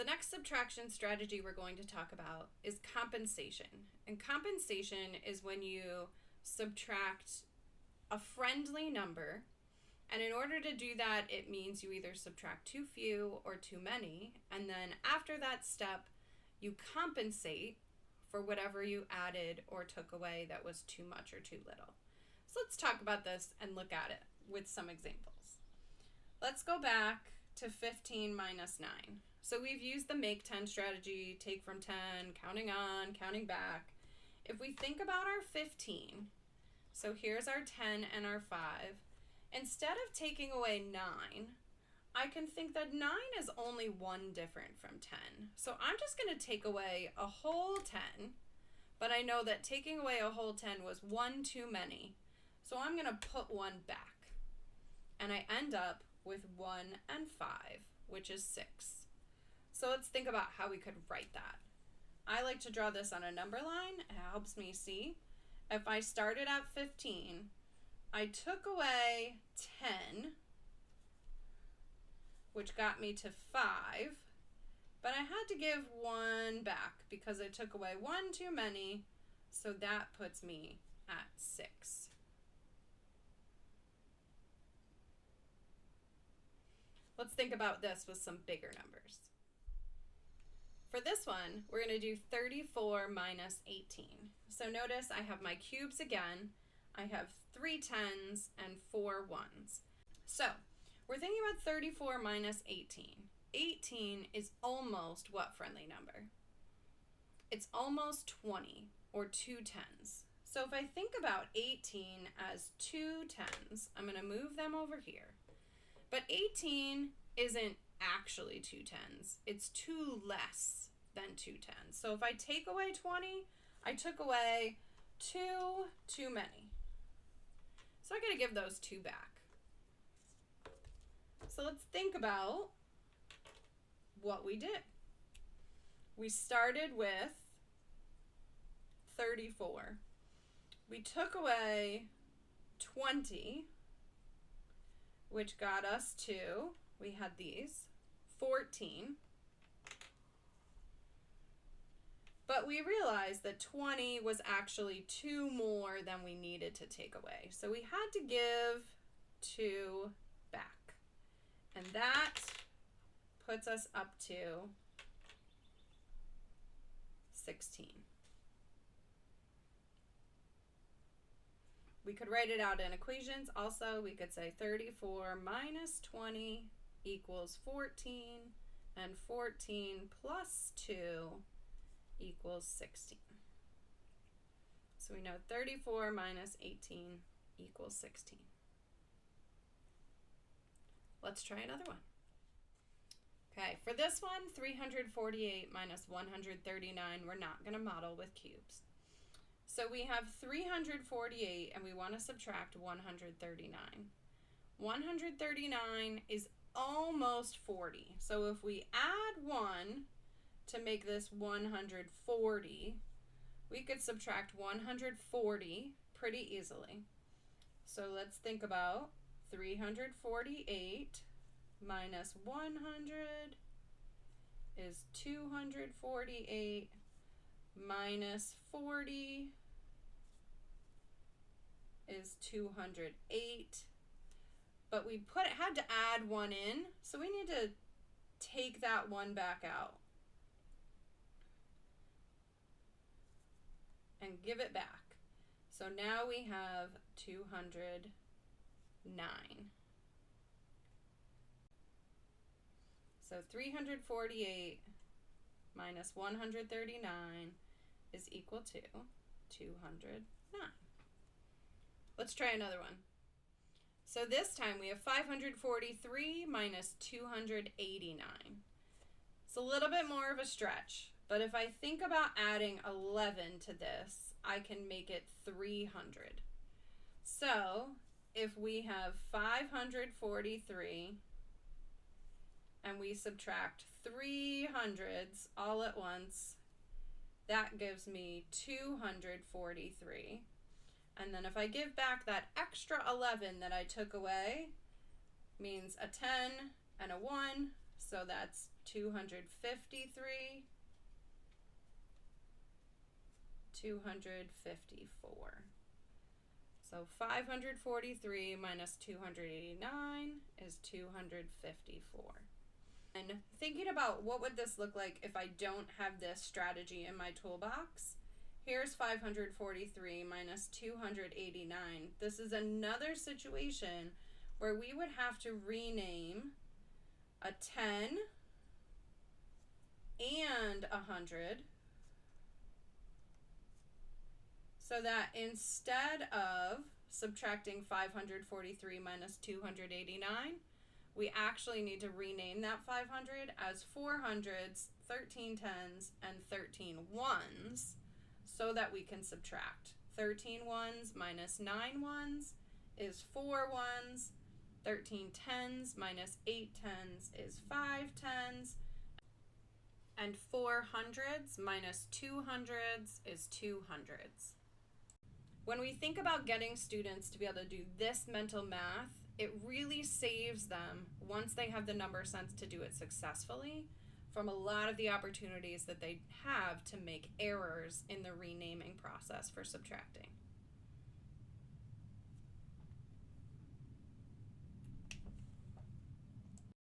The next subtraction strategy we're going to talk about is compensation. And compensation is when you subtract a friendly number, and in order to do that, it means you either subtract too few or too many, and then after that step, you compensate for whatever you added or took away that was too much or too little. So let's talk about this and look at it with some examples. Let's go back to 15 minus 9. So we've used the make 10 strategy, take from 10, counting on, counting back. If we think about our 15, so here's our 10 and our 5. Instead of taking away 9, I can think that 9 is only 1 different from 10. So I'm just going to take away a whole 10, but I know that taking away a whole 10 was 1 too many. So I'm going to put 1 back. And I end up with 1 and 5, which is 6. So let's think about how we could write that. I like to draw this on a number line. It helps me see. If I started at 15, I took away 10, which got me to 5, but I had to give 1 back because I took away 1 too many, so that puts me at 6. Let's think about this with some bigger numbers. For this one, we're going to do 34 minus 18. So notice I have my cubes again. I have 3 10s and 4 1s. So we're thinking about 34 minus 18. 18 is almost what friendly number? It's almost 20, or 2 10s. So if I think about 18 as 2 10s, I'm going to move them over here. But 18 isn't actually 2 10s. It's 2 less than 2 10s. So if I take away 20, I took away 2 too many. So I got to give those 2 back. So let's think about what we did. We started with 34. We took away 20, which got us to, we had these, 14. But we realized that 20 was actually 2 more than we needed to take away. So we had to give 2 back. And that puts us up to 16. We could write it out in equations. Also, we could say 34 minus 20 equals 14, and 14 plus 2 equals 16. So we know 34 minus 18 equals 16. Let's try another one. Okay, for this one, 348 minus 139, we're not going to model with cubes. So we have 348 and we want to subtract 139. 139 is almost 40. So if we add 1 to make this 140, we could subtract 140 pretty easily. So let's think about 348 minus 100 is 248 minus 40 is 208. But we had to add 1 in, so we need to take that 1 back out and give it back. So now we have 209. So 348 minus 139 is equal to 209. Let's try another one. So this time we have 543 minus 289. It's a little bit more of a stretch, but if I think about adding 11 to this, I can make it 300. So if we have 543 and we subtract 3 hundreds all at once, that gives me 243. And then if I give back that extra 11 that I took away, means a 10 and a 1, So that's 253, 254. So 543 minus 289 is 254. And thinking about what would this look like if I don't have this strategy in my toolbox, here's 543 minus 289. This is another situation where we would have to rename a 10 and 100 so that instead of subtracting 543 minus 289, we actually need to rename that 500 as 4 hundreds, 13 tens, and 13 ones so that we can subtract. 13 ones minus 9 ones is 4 ones. 13 tens minus 8 tens is 5 tens. And 4 hundreds minus 2 hundreds is 2 hundreds. When we think about getting students to be able to do this mental math, it really saves them, once they have the number sense to do it successfully, from a lot of the opportunities that they have to make errors in the renaming process for subtracting.